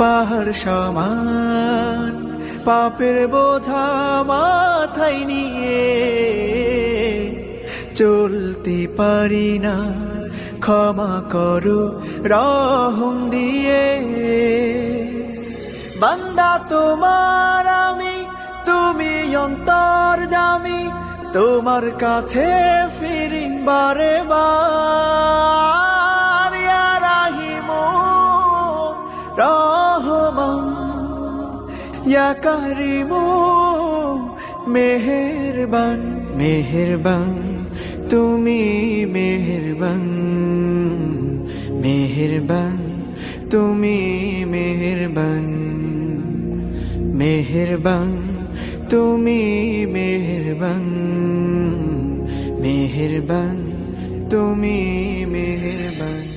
পাহাড় সমান পাপের বোঝা মাথায় নিয়ে চলতে পারি না, ক্ষমা করো রহম দিয়ে। বান্দা তোমার আমি, তুমি অন্তর্যামী, তোমার কাছে ফিরি বারে বার। ইয়া রাহিমু রহমান, ইয়া কারিমু মেহেরবান, মেহেরবান তুমি মেহেরবান, মেহেরবান তুমি মেহেরবান, মেহেরবান তুমি মেহেরবান, মেহেরবান তুমি মেহেরবান।